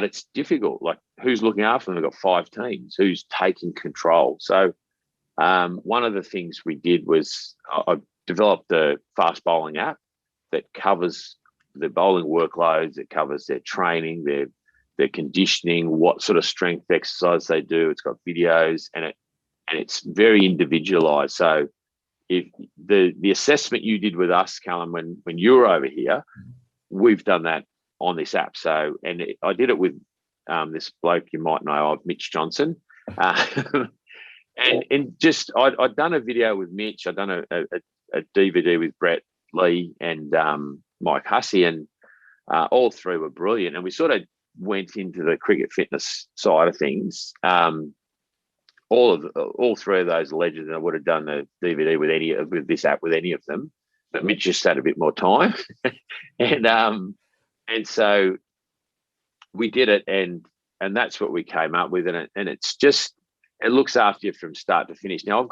but it's difficult. Like, who's looking after them? They've got 5 teams. Who's taking control? So one of the things we did was I developed a fast bowling app that covers the bowling workloads. It covers their training, their conditioning, what sort of strength exercise they do. It's got videos, and it's very individualized. So if the assessment you did with us, Callum, when you were over here, we've done that on this app. So, I did it with this bloke you might know of, Mitch Johnson. And just I'd done a video with Mitch. I'd done a DVD with Brett Lee and Mike Hussey, and all three were brilliant. And we sort of went into the cricket fitness side of things. All three of those legends, and I would have done the DVD with this app with any of them, but Mitch just had a bit more time, and so we did it, and that's what we came up with, and it's just, it looks after you from start to finish. Now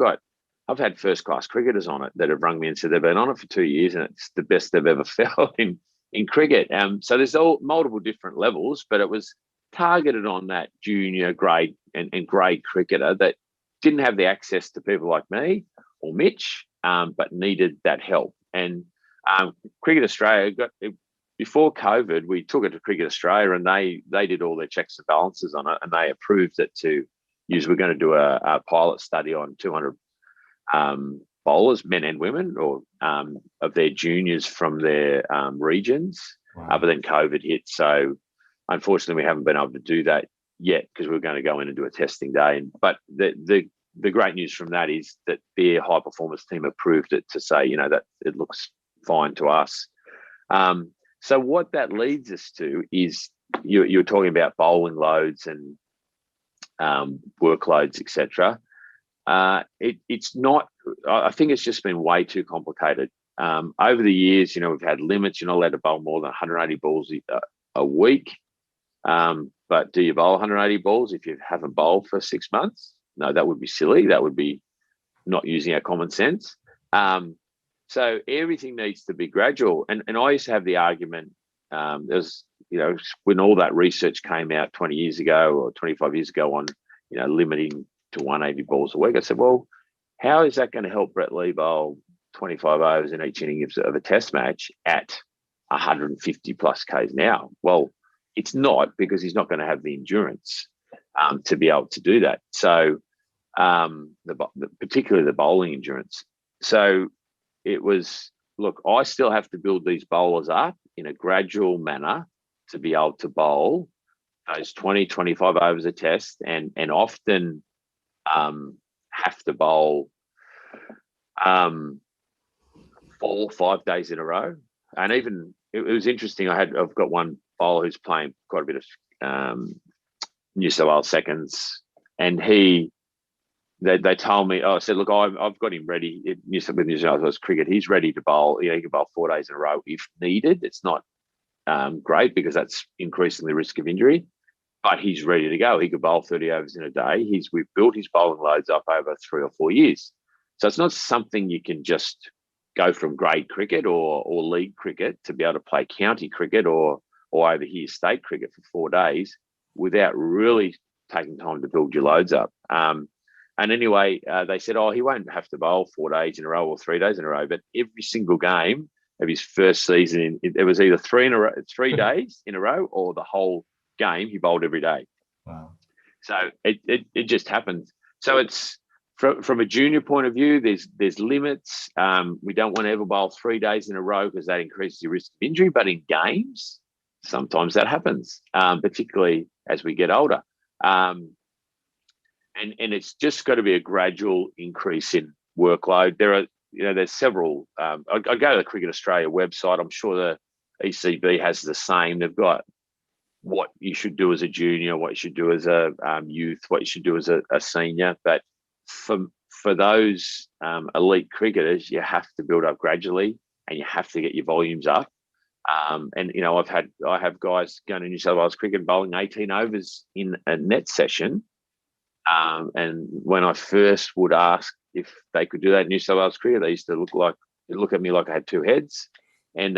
I've had first class cricketers on it that have rung me and said they've been on it for 2 years and it's the best they've ever felt in cricket. So there's multiple different levels, but it was targeted on that junior grade and grade cricketer that didn't have the access to people like me or Mitch, but needed that help. And Cricket Australia before COVID, we took it to Cricket Australia, and they did all their checks and balances on it, and they approved it to use. We're going to do a pilot study on 200 bowlers, men and women, or of their juniors from their regions. Wow. But then COVID hit, so unfortunately we haven't been able to do that yet, because we're going to go in and do a testing day. But the great news from that is that their high performance team approved it to say, that it looks fine to us. So what that leads us to is you're talking about bowling loads and workloads, etc. It's not. I think it's just been way too complicated. Over the years, we've had limits. You're not allowed to bowl more than 180 balls a week. But do you bowl 180 balls if you haven't bowled for 6 months? No, that would be silly. That would be not using our common sense. So everything needs to be gradual. And I used to have the argument, there's, when all that research came out 20 years ago or 25 years ago on, limiting to 180 balls a week, I said, well, how is that going to help Brett Lee bowl 25 overs in each inning of a test match at 150 plus Ks now? Well, it's not, because he's not going to have the endurance to be able to do that. So particularly the bowling endurance. So it was, look, I still have to build these bowlers up in a gradual manner to be able to bowl those 20, 25 overs a test, and often have to bowl 4 or 5 days in a row. And even it was interesting. I've got one bowler who's playing quite a bit of New South Wales seconds, and they told me, I said, look, I've got him ready with New South Wales cricket. He's ready to bowl. He can bowl 4 days in a row if needed. It's not great, because that's increasing the risk of injury, but he's ready to go. He could bowl 30 overs in a day. We've built his bowling loads up over 3 or 4 years. So it's not something you can just go from grade cricket or league cricket to be able to play county cricket or over here state cricket for 4 days without really taking time to build your loads up. And anyway, they said, he won't have to bowl 4 days in a row or 3 days in a row, but every single game of his first season, it was either 3 days in a row, or the whole game he bowled every day. Wow. So it just happens. So it's from a junior point of view, there's limits. We don't want to ever bowl 3 days in a row, because that increases your risk of injury. But in games, sometimes that happens, particularly as we get older. And it's just got to be a gradual increase in workload. There's several. I go to the Cricket Australia website. I'm sure the ECB has the same. They've got what you should do as a junior, what you should do as a youth, what you should do as a senior. But for those elite cricketers, you have to build up gradually, and you have to get your volumes up. And I have guys going to New South Wales cricket bowling 18 overs in a net session. And when I first would ask if they could do that in New South Wales cricket, they used to look at me like I had two heads. And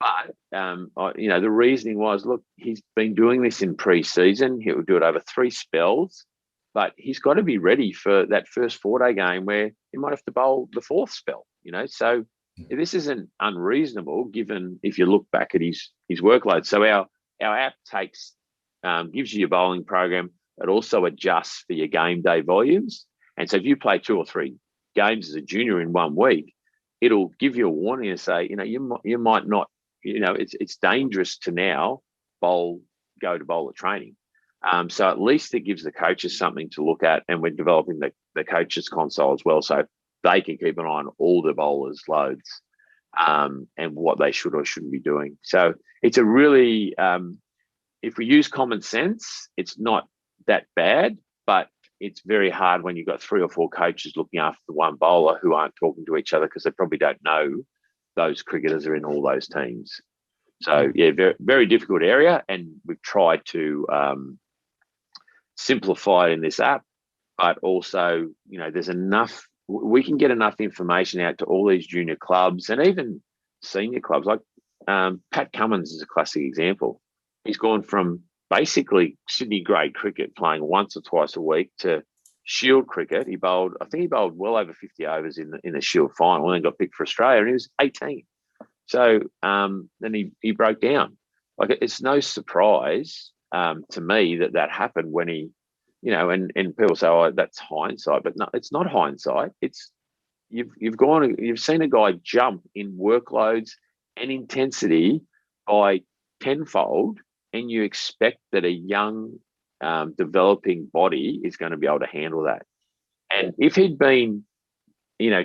But the reasoning was, look, he's been doing this in pre-season. He'll do it over 3 spells, but he's got to be ready for that first 4-day game where he might have to bowl the 4th spell. So this isn't unreasonable given if you look back at his workload. So our app gives you your bowling program. It also adjusts for your game day volumes. And so if you play 2 or 3 games as a junior in 1 week, it'll give you a warning and say, you might not, it's dangerous to now go to bowl at training. So at least it gives the coaches something to look at, and we're developing the coaches console as well, so they can keep an eye on all the bowlers' loads and what they should or shouldn't be doing. So it's a really, if we use common sense, it's not that bad, but it's very hard when you've got 3 or 4 coaches looking after the one bowler who aren't talking to each other because they probably don't know those cricketers are in all those teams. So, yeah, very, very difficult area, and we've tried to simplify it in this app, but also, there's enough, we can get enough information out to all these junior clubs and even senior clubs. Like Pat Cummins is a classic example. He's gone from basically Sydney grade cricket, playing once or twice a week, to Shield cricket. He bowled well over 50 overs in the Shield final, and then got picked for Australia, and he was 18. So then he broke down. Like, it's no surprise to me that happened when he, and people say, oh, that's hindsight, but no, it's not hindsight. It's you've seen a guy jump in workloads and intensity by tenfold, and you expect that a young developing body is going to be able to handle that. And if he'd been,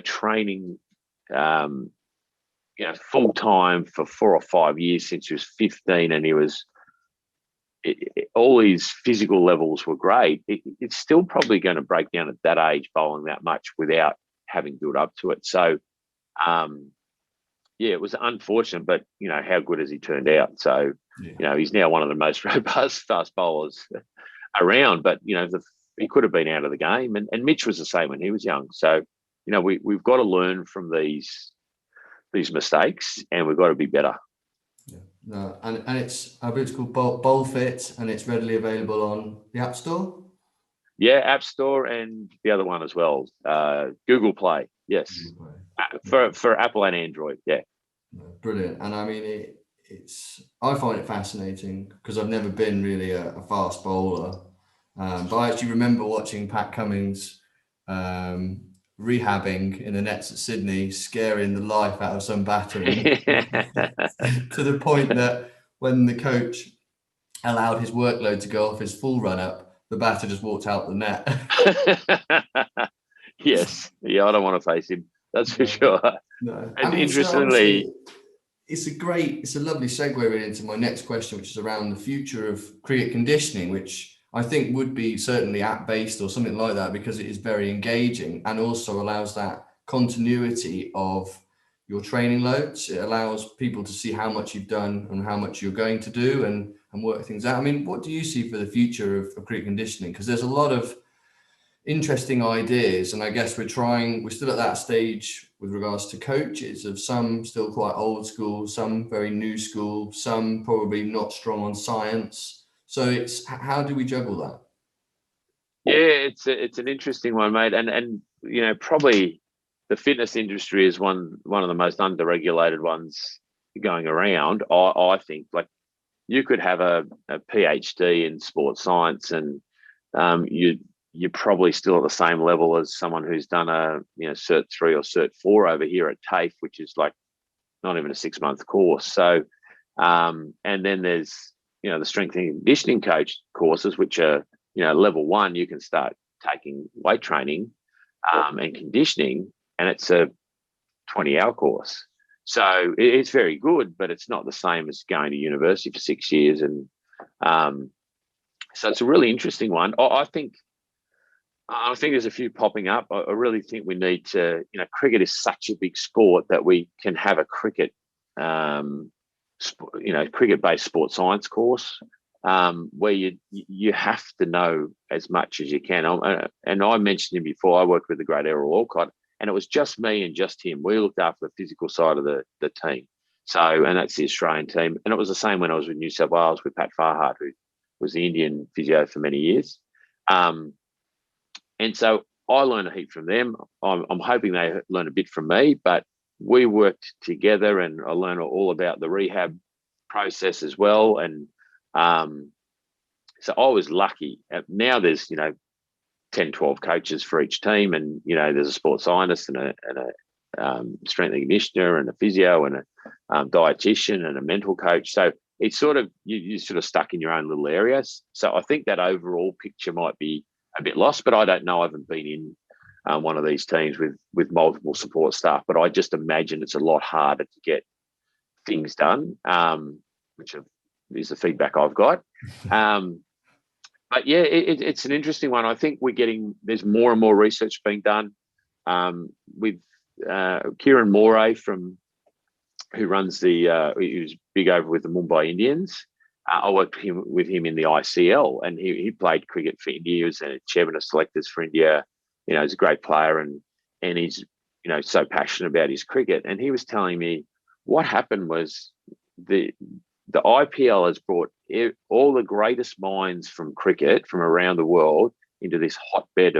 training, full time for 4 or 5 years since he was 15, and he was all his physical levels were great, it's still probably going to break down at that age bowling that much without having built up to it. So, it was unfortunate, but how good has he turned out? So, he's now one of the most robust fast bowlers around. But he could have been out of the game, and Mitch was the same when he was young. So, we've got to learn from these mistakes, and we've got to be better. Yeah. No, and it's, I believe it's called Bowl Fit, and it's readily available on the App Store. Yeah, App Store, and the other one as well, Google Play. Yes, Google Play. For Apple and Android. Yeah, brilliant. And I mean, I find it fascinating because I've never been really a fast bowler, but I actually remember watching Pat Cummins rehabbing in the nets at Sydney, scaring the life out of some batter, to the point that when the coach allowed his workload to go off his full run up, the batter just walked out the net. Yes. Yeah, I don't want to face him. That's for sure. No. And interestingly, it's a lovely segue really into my next question, which is around the future of cricket conditioning, which I think would be certainly app-based or something like that, because it is very engaging and also allows that continuity of your training loads. It allows people to see how much you've done and how much you're going to do and work things out. I mean, what do you see for the future of cricket conditioning? Because there's a lot of interesting ideas, and I guess we're still at that stage with regards to coaches, of some still quite old school, some very new school, some probably not strong on science. So it's, how do we juggle that? Yeah, it's an interesting one, mate. And probably the fitness industry is one of the most underregulated ones going around. I think, like, you could have a PhD in sports science, and you're probably still at the same level as someone who's done a Cert 3 or Cert 4 over here at TAFE, which is like not even a 6-month course. So, and then there's the strength and conditioning coach courses, which are level 1. You can start taking weight training and conditioning, and it's a 20-hour course. So it's very good, but it's not the same as going to university for 6 years. And so it's a really interesting one. I think there's a few popping up. I really think we need to, cricket is such a big sport that we can have a cricket, cricket-based sports science course where you have to know as much as you can. And I mentioned him before, I worked with the great Errol Alcott, and it was just me and just him. We looked after the physical side of the team. So, and that's the Australian team. And it was the same when I was with New South Wales with Pat Farhart, who was the Indian physio for many years. And so I learned a heap from them. I'm hoping they learn a bit from me, but we worked together, and I learned all about the rehab process as well. And so I was lucky. Now there's 10, 12 coaches for each team, and there's a sports scientist and a strength and conditioner and a physio and a dietitian and a mental coach. So it's sort of you're sort of stuck in your own little areas. So I think that overall picture might be a bit lost, but I don't know. I haven't been in one of these teams with multiple support staff, but I just imagine it's a lot harder to get things done, which is the feedback I've got. But yeah, it's an interesting one. I think there's more and more research being done with Kieran Moray who runs who's big over with the Mumbai Indians. I worked with him in the ICL, and he played cricket for India. He was a chairman of selectors for India. He's a great player, and he's so passionate about his cricket. And he was telling me what happened was the IPL has brought all the greatest minds from cricket from around the world into this hotbed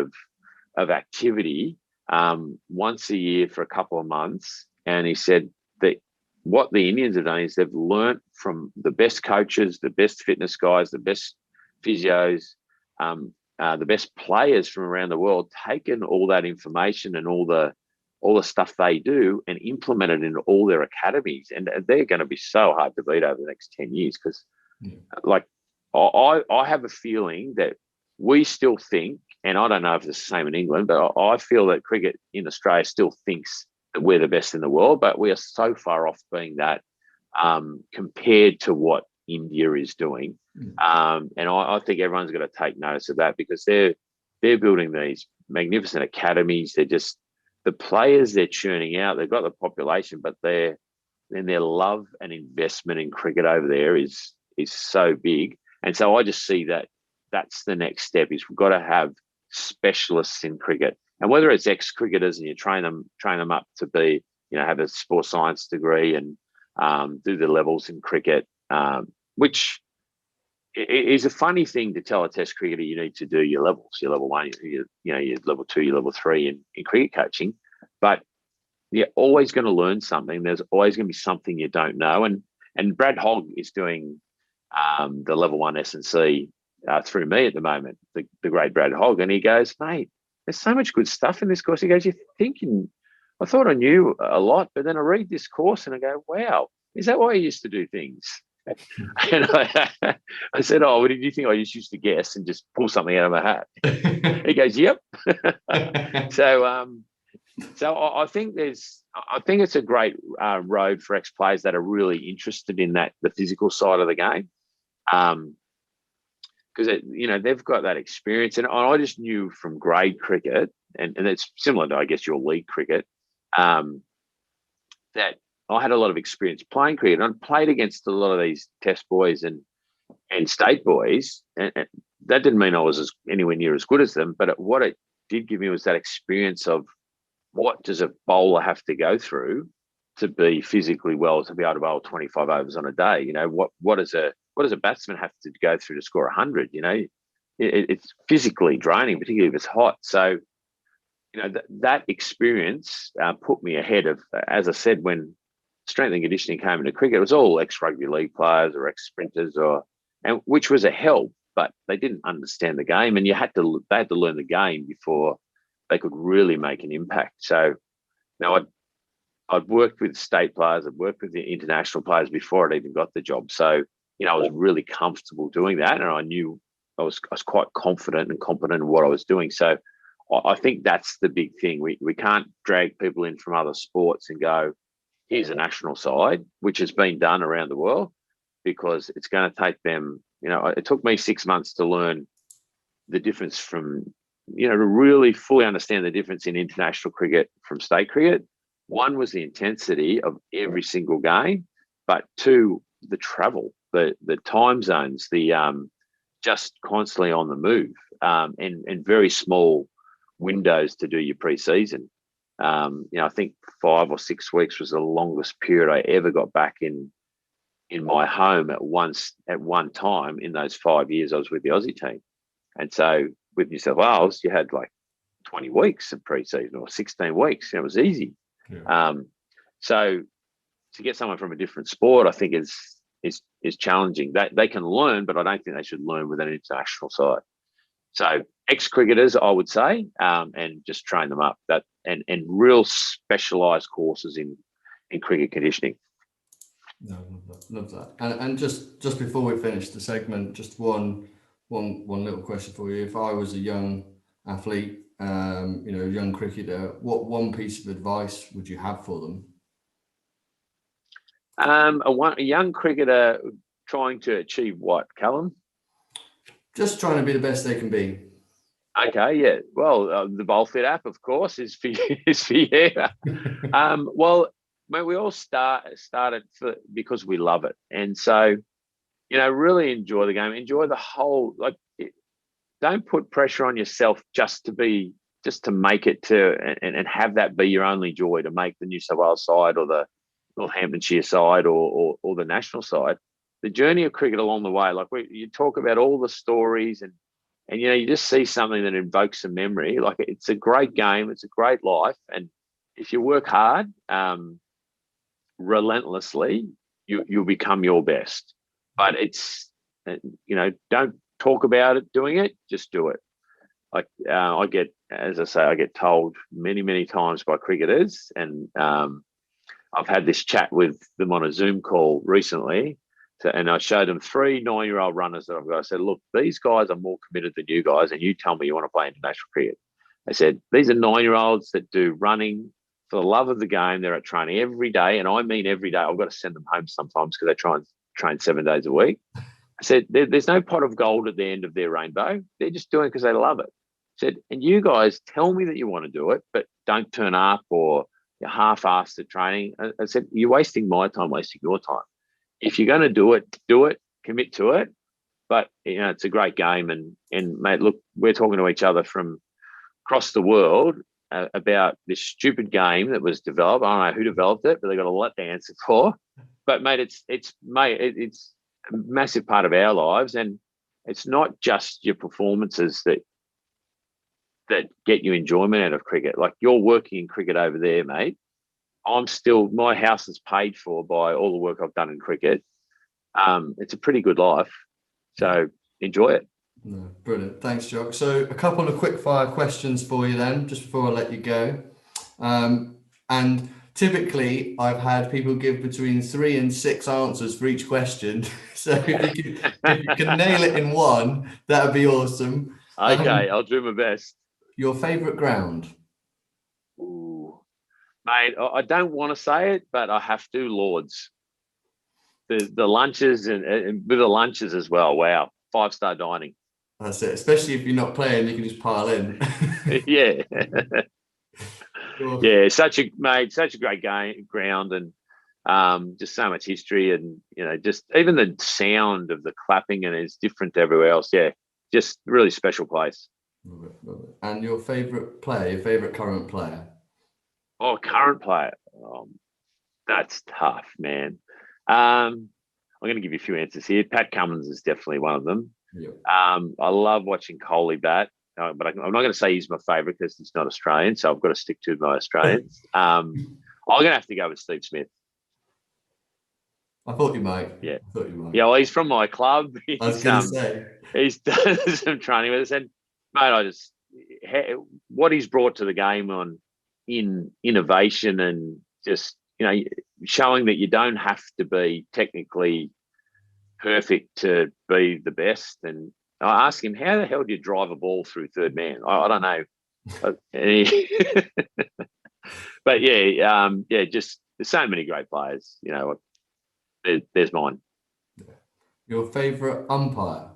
of activity once a year for a couple of months. And he said that what the Indians have done is they've learnt from the best coaches, the best fitness guys, the best physios, the best players from around the world, taken all that information and all the stuff they do and implement it in all their academies. And they're going to be so hard to beat over the next 10 years because I have a feeling that we still think, and I don't know if it's the same in England, but I feel that cricket in Australia still thinks that we're the best in the world, but we are so far off being that compared to what India is doing. And I think everyone's got to take notice of that because they're building these magnificent academies. They're just the players they're churning out. They've got the population, but their love and investment in cricket over there is so big. And so I just see that that's the next step is we've got to have specialists in cricket. And whether it's ex-cricketers and you train them up to be, have a sports science degree and do the levels in cricket, which is a funny thing to tell a test cricketer you need to do your levels, your level 1, your level 2, your level 3 in cricket coaching. But you're always going to learn something. There's always going to be something you don't know. And Brad Hogg is doing the level 1 S&C through me at the moment, the great Brad Hogg. And he goes, mate, there's so much good stuff in this course. He goes, you're thinking, I thought I knew a lot, but then I read this course and I go, wow, is that why you used to do things? And I said, oh, well, did you think I just used to guess and just pull something out of my hat? He goes, yep. So I think it's a great road for ex-players that are really interested in the physical side of the game. Because they've got that experience, and I just knew from grade cricket, and it's similar to I guess your league cricket, that I had a lot of experience playing cricket. And I played against a lot of these test boys and state boys, and that didn't mean I was anywhere near as good as them. But what it did give me was that experience of what does a bowler have to go through to be physically well, to be able to bowl 25 overs on a day. What does a batsman have to go through to score 100? It's physically draining, particularly if it's hot. So, that experience put me ahead of, as I said, when strength and conditioning came into cricket, it was all ex-rugby league players or ex-sprinters, and which was a help, but they didn't understand the game, and they had to learn the game before they could really make an impact. So now I'd worked with state players, I'd worked with the international players before I'd even got the job. So, I was really comfortable doing that, and I knew I was quite confident and competent in what I was doing. So I think that's the big thing. We can't drag people in from other sports and go, here's a national side, which has been done around the world, because it's going to take them, it took me 6 months to learn the difference from, to really fully understand the difference in international cricket from state cricket. One was the intensity of every single game, but two, the travel, the time zones, the just constantly on the move, and very small windows to do your pre-season. I think 5 or 6 weeks was the longest period I ever got back in my home at one time in those 5 years I was with the Aussie team. And so with New South Wales, you had like 20 weeks of pre-season or 16 weeks. It was easy. Yeah. So to get someone from a different sport, I think is challenging. That they can learn, but I don't think they should learn with an international side. So ex-cricketers, I would say, and just train them up. That and real specialised courses in cricket conditioning. No, love that. And just before we finish the segment, just one little question for you. If I was a young athlete, young cricketer, what one piece of advice would you have for them? A young cricketer trying to achieve what, Callum? Just trying to be the best they can be. Okay, yeah. Well, the BowlFit app, of course, is for you. Well, we all started because we love it, and so really enjoy the game. Enjoy the whole. Don't put pressure on yourself just to make it and have that be your only joy to make the New South Wales side or the Northamptonshire side or the national side. The journey of cricket along the way, you talk about all the stories and you just see something that invokes a memory. Like, it's a great game, it's a great life, and if you work hard, relentlessly, you'll become your best. But it's don't talk about it doing it, just do it. I get told many times by cricketers, and I've had this chat with them on a Zoom call recently, and I showed them 3 9-year-old runners that I've got. I said, look, these guys are more committed than you guys, and you tell me you want to play international cricket. I said, these are 9-year-olds that do running for the love of the game. They're at training every day, and I mean every day. I've got to send them home sometimes because they try and train 7 days a week. I said, there's no pot of gold at the end of their rainbow. They're just doing it because they love it. I said, and you guys tell me that you want to do it, but don't turn up or you're half-assed at training. I said, you're wasting my time, wasting your time. If you're going to do it, commit to it. But, it's a great game. And mate, look, we're talking to each other from across the world about this stupid game that was developed. I don't know who developed it, but they got a lot to answer for. But, mate, it's a massive part of our lives. And it's not just your performances that get you enjoyment out of cricket. Like, you're working in cricket over there, mate. My house is paid for by all the work I've done in cricket. It's a pretty good life. So enjoy it. No, brilliant. Thanks, Jock. So a couple of quick fire questions for you then, just before I let you go. And typically I've had people give between 3 and 6 answers for each question. So if you can nail it in one, that would be awesome. Okay, I'll do my best. Your favourite ground? Ooh, mate, I don't want to say it, but I have to. Lords. The lunches and with the lunches as well. Wow, 5-star dining. That's it. Especially if you're not playing, you can just pile in. Yeah. Yeah, such a great ground, and just so much history, and just even the sound of the clapping, and it's different to everywhere else. Yeah, just really special place. Love it. And your favourite player, your favourite current player? Oh, current player. That's tough, man. I'm going to give you a few answers here. Pat Cummins is definitely one of them. Yep. I love watching Kohli bat, but I'm not going to say he's my favourite because he's not Australian, so I've got to stick to my Australians. I'm going to have to go with Steve Smith. I thought you might. Yeah. Yeah, well, he's from my club. I was going to say. He's done some training with us, and mate, what he's brought to the game in innovation and just showing that you don't have to be technically perfect to be the best. And I asked him, how the hell do you drive a ball through third man? I don't know. But yeah, just there's so many great players. There's mine. Your favourite umpire?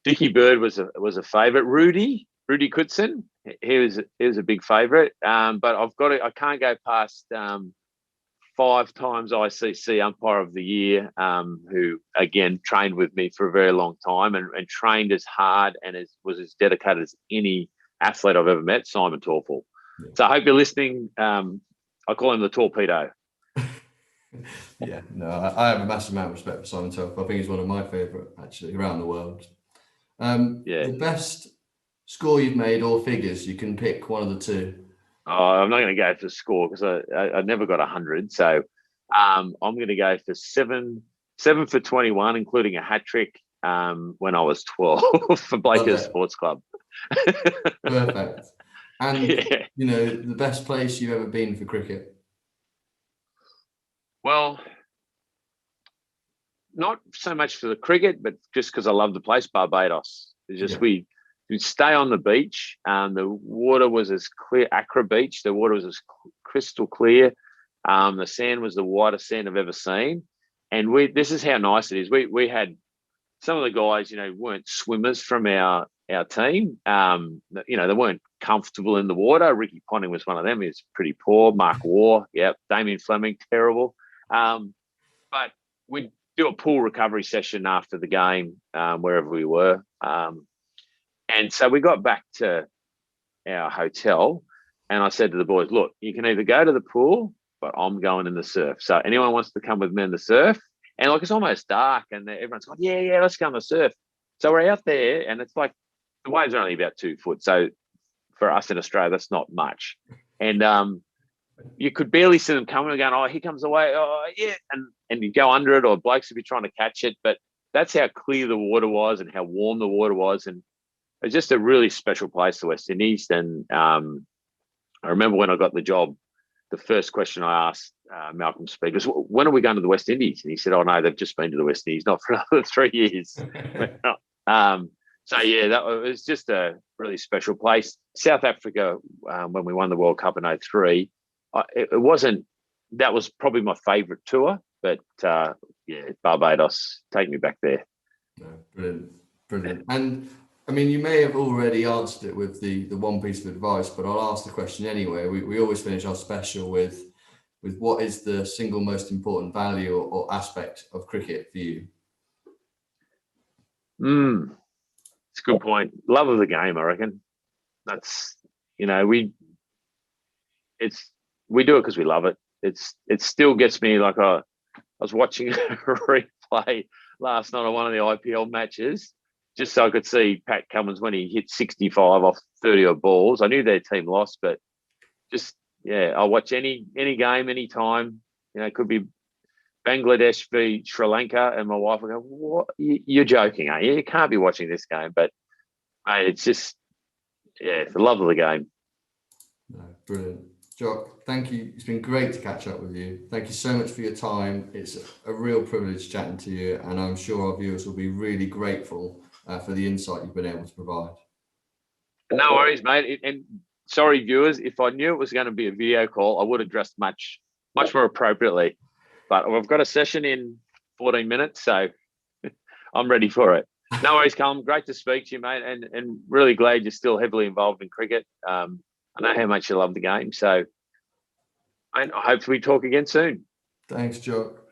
Dickie Bird was a favourite. Rudy Kutzen, he was a big favourite. But I can't go past 5 times ICC Umpire of the Year, who again trained with me for a very long time and trained as hard and was as dedicated as any athlete I've ever met, Simon Torfel. So I hope you're listening. I call him the torpedo. Yeah, no, I have a massive amount of respect for Simon Telfer. I think he's one of my favourite, actually, around the world. The best score you've made or figures, you can pick one of the two. Oh, I'm not going to go for score because I never got 100. So I'm going to go for seven for 21, including a hat trick when I was 12 for Blakers Sports Club. Perfect. And, you know, the best place you've ever been for cricket? Well, not so much for the cricket, but just because I love the place, Barbados. It's just we'd stay on the beach. The water was as clear, Accra Beach. The water was as crystal clear. The sand was the whitest sand I've ever seen. And this is how nice it is. We had some of the guys, you know, weren't swimmers from our team. You know, they weren't comfortable in the water. Ricky Ponting was one of them. He was pretty poor. Mark Waugh, Damien Fleming, terrible. But we'd do a pool recovery session after the game, wherever we were. And so we got back to our hotel and I said to the boys, look, you can either go to the pool, but I'm going in the surf. So anyone wants to come with me in the surf? And like, it's almost dark and everyone's like, yeah, let's go on the surf. So we're out there and it's like, the waves are only about 2 foot. So for us in Australia, that's not much. And you could barely see them coming and going, oh, here comes the wave. Oh, yeah. And you go under it or blokes would be trying to catch it. But that's how clear the water was and how warm the water was. And it's just a really special place, the West Indies. And I remember when I got the job, the first question I asked Malcolm Speed was, when are we going to the West Indies? And he said, oh, no, they've just been to the West Indies, not for another 3 years. So, yeah, that was just a really special place. South Africa, when we won the World Cup in 2003, it wasn't, that was probably my favourite tour. But, Barbados, take me back there. No, brilliant. And, I mean, you may have already answered it with the one piece of advice, but I'll ask the question anyway. We always finish our special with what is the single most important value or aspect of cricket for you? It's a good point. Love of the game, I reckon. That's, you know, we do it because we love it. It still gets me like I was watching a replay last night on one of the IPL matches, just so I could see Pat Cummins when he hit 65 off 30 odd balls. I knew their team lost, but just, I'll watch any game, any time. You know, it could be Bangladesh v Sri Lanka, and my wife will go, what? You're joking, aren't you? You can't be watching this game. But it's just, it's the love of the game. No, brilliant. Jock, thank you. It's been great to catch up with you. Thank you so much for your time. It's a real privilege chatting to you, and I'm sure our viewers will be really grateful for the insight you've been able to provide. No worries, mate. And sorry, viewers, if I knew it was going to be a video call, I would have dressed much more appropriately. But I've got a session in 14 minutes, so I'm ready for it. No worries, Callum. Great to speak to you, mate, and really glad you're still heavily involved in cricket. I know how much you love the game, so I hope we talk again soon. Thanks, Jock.